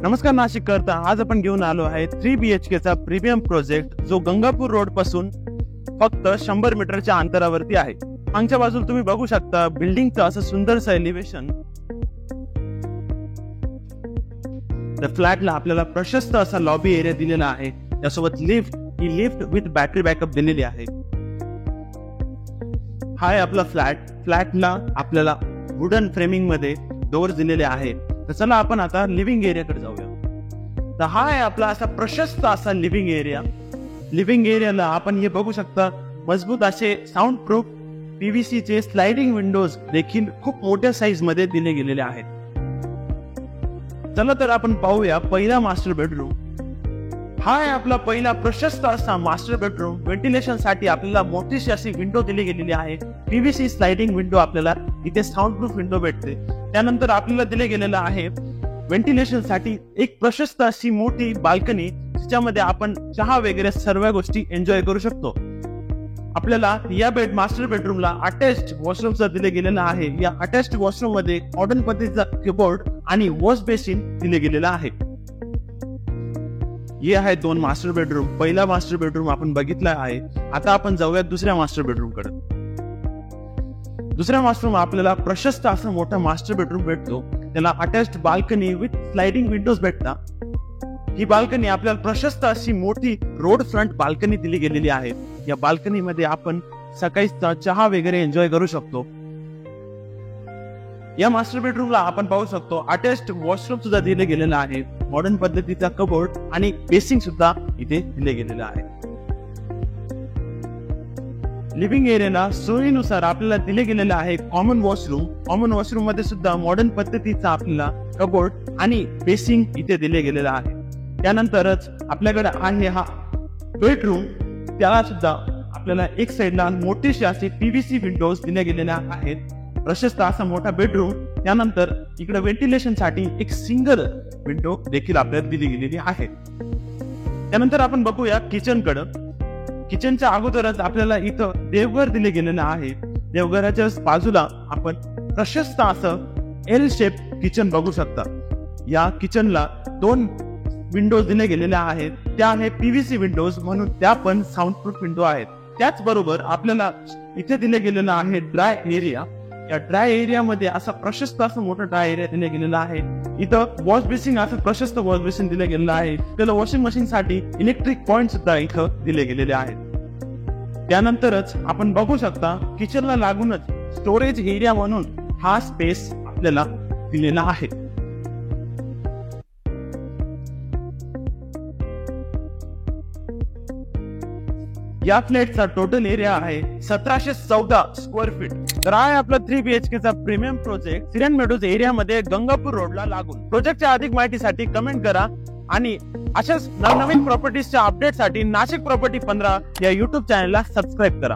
नमस्कार नाशिक करता, आज आपण घेऊन आलो आहे 3 BHK चा प्रीमियम प्रोजेक्ट जो गंगापूर रोड पासून फक्त 100 मीटरच्या अंतरावरती आहे। मागच्या बाजूला तुम्ही बघू शकता बिल्डिंगचं असं सुंदरसं एलिव्हेशन। त्या फ्लॅटला आपल्याला प्रशस्त असा लॉबी एरिया दिलेला आहे, त्यासोबत ही लिफ्ट विथ बॅटरी बॅकअप दिलेली आहे। हा आहे आपला फ्लॅटला आपल्याला वुडन फ्रेमिंग मध्ये डोअर दिलेले आहेत। तर चला आपण आता लिव्हिंग एरियाकडे जाऊया। तर हा आहे आपला असा प्रशस्त असा लिव्हिंग एरिया। लिव्हिंग एरियाला आपण हे बघू शकता, मजबूत असे साऊंड प्रूफ PVC चे स्लाइडिंग विंडोज देखील खूप मोठ्या साईज मध्ये दिले गेलेले आहेत। चला तर आपण पाहूया पहिला मास्टर बेडरूम। हा आहे आपला पहिला प्रशस्त असा मास्टर बेडरूम। व्हेंटिलेशन साठी आपल्याला मोठीशी अशी विंडो दिली गेलेली आहे। PVC स्लाइडिंग विंडो, आपल्याला इथे साऊंड प्रूफ विंडो भेटते। त्यानंतर आपल्याला दिले गेलेलं आहे व्हेंटिलेशन साठी एक प्रशस्त अशी मोठी बाल्कनी, ज्याच्यामध्ये आपण चहा वगैरे सर्व गोष्टी एन्जॉय करू शकतो। आपल्याला या मास्टर बेडरूमला अटॅच्ड वॉशरूमचा दिले गेलेला आहे। या अटॅच्ड वॉशरूम मध्ये मॉडर्न पद्धतीचा कीबोर्ड आणि वॉश बेसिन दिले गेलेला आहे। हे आहे 2 मास्टर बेडरूम। पहिला मास्टर बेडरूम आपण बघितला आहे। आता आपण जाऊया दुसऱ्या मास्टर बेडरूम कडे। दुसऱ्या मास्टर बेडरूम आपल्याला प्रशस्त असा मोठा मास्टर बेडरूम भेटतो। त्याला attached balcony with sliding Windows भेटतात। ही बाल्कनी आपल्याला प्रशस्त अशी मोठी रोड फ्रंट बाल्कनी दिली गेलेली आहे। या बाल्कनी मध्ये आपण सकाळी चहा वगैरे एन्जॉय करू शकतो। या मास्टर बेडरूमला आपण पाहू शकतो अटॅच्ड वॉशरूम सुद्धा दिले गेलेलं आहे। मॉडर्न पद्धतीचा कबोर्ड आणि बेसिंग सुद्धा इथे दिले गेलेलं आहे। लिव्हिंग एरियाला सोयीनुसार आपल्याला दिले गेलेलं आहे कॉमन वॉशरूम। कॉमन वॉशरूम मध्ये सुद्धा मॉडर्न पद्धतीचा आपल्याला कबोर्ड आणि बेसिंग इथे दिले गेलेलं आहे। त्यानंतरच आपल्याकडे आहे हा बेडरूम। त्याला सुद्धा आपल्याला एक साइडला मोठीशी अशी PVC विंडोज दिल्या गेलेल्या आहेत। प्रशस्त असा मोठा बेडरूम। त्यानंतर इकडे व्हेंटिलेशन साठी एक सिंगल विंडो देखील आपल्याला दिली गेलेली आहे। त्यानंतर आपण बघूया किचन कडे। किचनच्या अगोदरच आपल्याला इथं देवघर दिले गेलेलं आहे। देवघराच्या बाजूला आपण प्रशस्त असं L शेप किचन बघू शकता। या किचनला 2 विंडोज दिले गेलेल्या आहेत। त्या आहे PVC विंडोज, म्हणून त्या पण साऊंड प्रूफ विंडो आहेत। त्याचबरोबर आपल्याला इथे दिले गेलेलं आहे ड्राय एरिया। या ड्राय एरिया मध्ये असा प्रशस्त असं मोठा ड्राय एरिया दिला गेलेला आहे। इथं वॉश बेसिन असं प्रशस्त वॉश बेसिन दिलं गेलेलं आहे। त्याला वॉशिंग मशीन साठी इलेक्ट्रिक पॉइंट सुद्धा इथं दिले गेलेले आहेत। त्यानंतरच आपण बघू शकता किचनला लागूनच स्टोरेज एरिया म्हणून हा स्पेस आपल्याला दिलेला आहे। या फ्लॅटचा टोटल एरिया आहे 1714 स्क्वेअर फीट। तर आहे आपला 3 BHK चा premium project Siran meadows area मध्ये गंगापूर रोडला लागून। प्रोजेक्टच्या अधिक माहितीसाठी कमेंट करा आणि अशाच नवनवीन प्रॉपर्टीजच्या अपडेटसाठी नाशिक प्रॉपर्टी 15 या YouTube चॅनलला सबस्क्राईब करा।